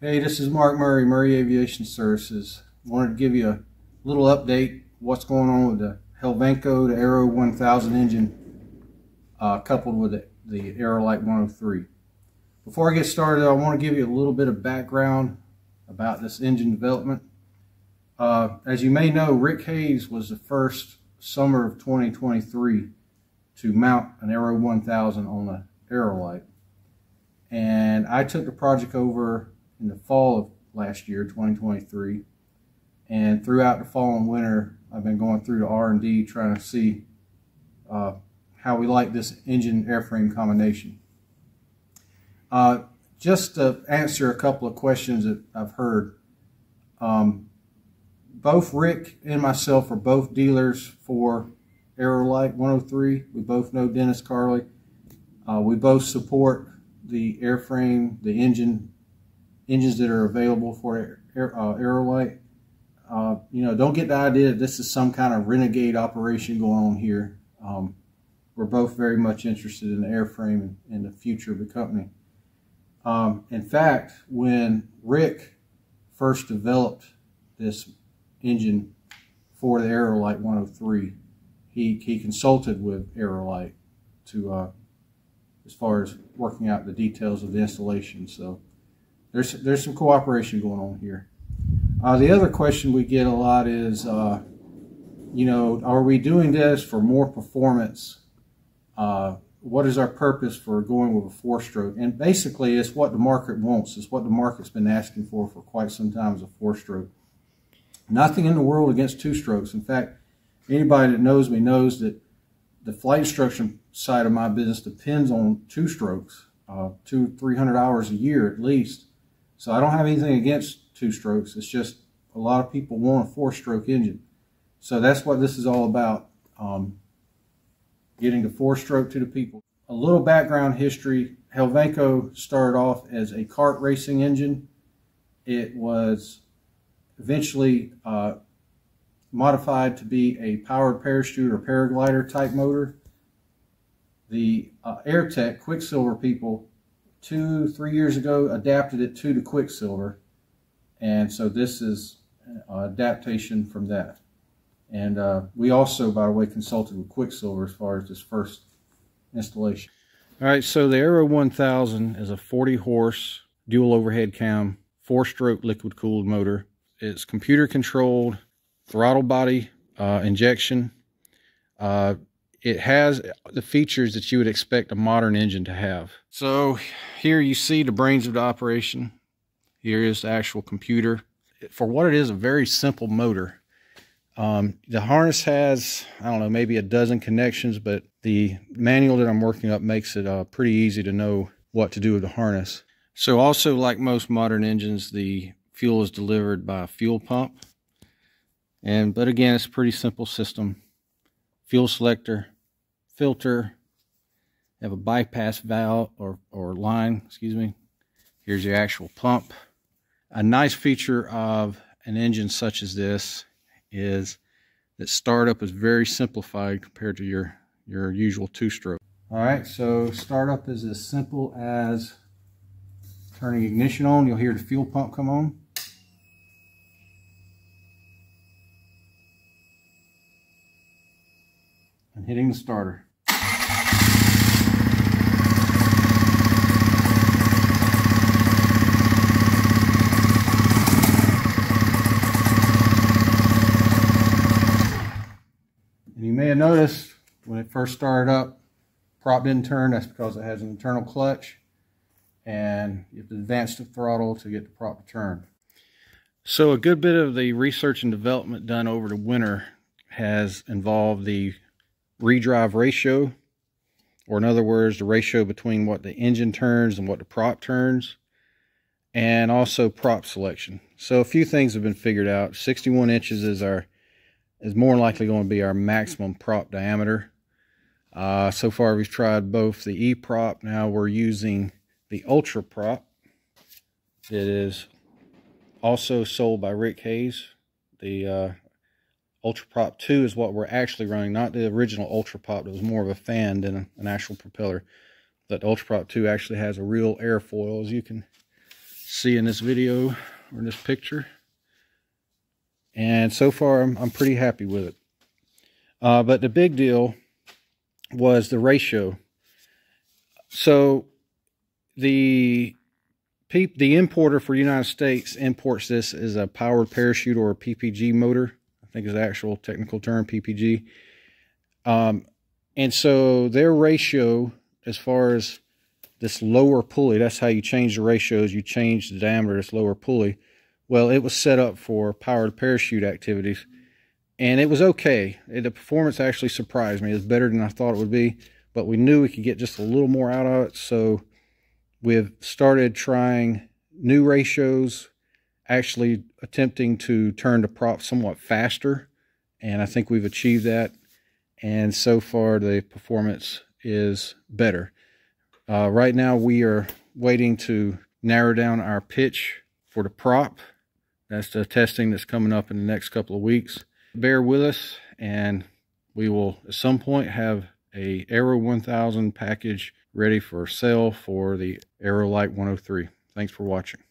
Hey, this is Mark Murray, Murray Aviation Services. Wanted to give you a little update what's going on with the Helvenco, the Aero 1000 engine, coupled with the Aerolite 103. Before I get started, I want to give you a little bit of background about this engine development. As you may know, Rick Hayes was the first summer of 2023 to mount an Aero 1000 on the Aerolite. And I took the project over in the fall of last year, 2023, and throughout the fall and winter I've been going through the R&D trying to see how we like this engine airframe combination. Just to answer a couple of questions that I've heard, both Rick and myself are both dealers for Aerolite 103. We both know Dennis Carley. We both support the airframe, the engines that are available for Aerolite. Don't get the idea that this is some kind of renegade operation going on here. We're both very much interested in the airframe and the future of the company. In fact, when Rick first developed this engine for the Aerolite 103, he consulted with Aerolite to as far as working out the details of the installation. So there's some cooperation going on here. The other question we get a lot is, are we doing this for more performance? What is our purpose for going with a 4-stroke? And basically, it's what the market wants. It's what the market's been asking for quite some time, is a 4-stroke. Nothing in the world against 2-strokes. In fact, anybody that knows me knows that the flight instruction side of my business depends on 2-strokes, 200-300 hours a year at least. So I don't have anything against 2-strokes. It's just a lot of people want a 4-stroke engine. So that's what this is all about, getting the 4-stroke to the people. A little background history. Helvenco started off as a kart racing engine. It was eventually modified to be a powered parachute or paraglider type motor. The Airtech Quicksilver people 2-3 years ago adapted it to the Quicksilver, and so this is adaptation from that. And we also, by the way, consulted with Quicksilver as far as this first installation. All right, so the Aero 1000 is a 40-horse dual overhead cam 4-stroke liquid cooled motor. It's computer controlled, throttle body injection. It has the features that you would expect a modern engine to have. So here you see the brains of the operation. Here is the actual computer. For what it is, a very simple motor. The harness has, I don't know, maybe a dozen connections, but the manual that I'm working up makes it pretty easy to know what to do with the harness. So also, like most modern engines, the fuel is delivered by a fuel pump. But again, it's a pretty simple system. Fuel selector, filter, have a bypass valve or line, excuse me. Here's your actual pump. A nice feature of an engine such as this is that startup is very simplified compared to your usual 2-stroke. All right, so startup is as simple as turning ignition on. You'll hear the fuel pump come on. And hitting the starter. And you may have noticed when it first started up, prop didn't turn. That's because it has an internal clutch, and you have to advance the throttle to get the prop to turn. So a good bit of the research and development done over the winter has involved the redrive ratio, or in other words, the ratio between what the engine turns and what the prop turns, and also prop selection. So a few things have been figured out. 61 inches is more likely going to be our maximum prop diameter. So far we've tried both the E-prop. Now we're using the Ultra prop. It is also sold by Rick Hayes. The Ultra Prop 2 is what we're actually running, not the original Ultra Prop that was more of a fan than an actual propeller. But the Ultra Prop 2 actually has a real airfoil, as you can see in this video or in this picture. And so far, I'm pretty happy with it. But the big deal was the ratio. So the importer for the United States imports this as a powered parachute or a PPG motor. I think is the actual technical term, PPG. And so their ratio, as far as this lower pulley, that's how you change the ratios. You change the diameter of this lower pulley. Well, it was set up for powered parachute activities, and it was okay. The performance actually surprised me. It was better than I thought it would be, but we knew we could get just a little more out of it, so we've started trying new ratios, actually attempting to turn the prop somewhat faster, and I think we've achieved that, and so far the performance is better. Right now we are waiting to narrow down our pitch for the prop. That's the testing that's coming up in the next couple of weeks. Bear with us, and we will at some point have a Aero 1000 package ready for sale for the Aerolite 103. Thanks for watching.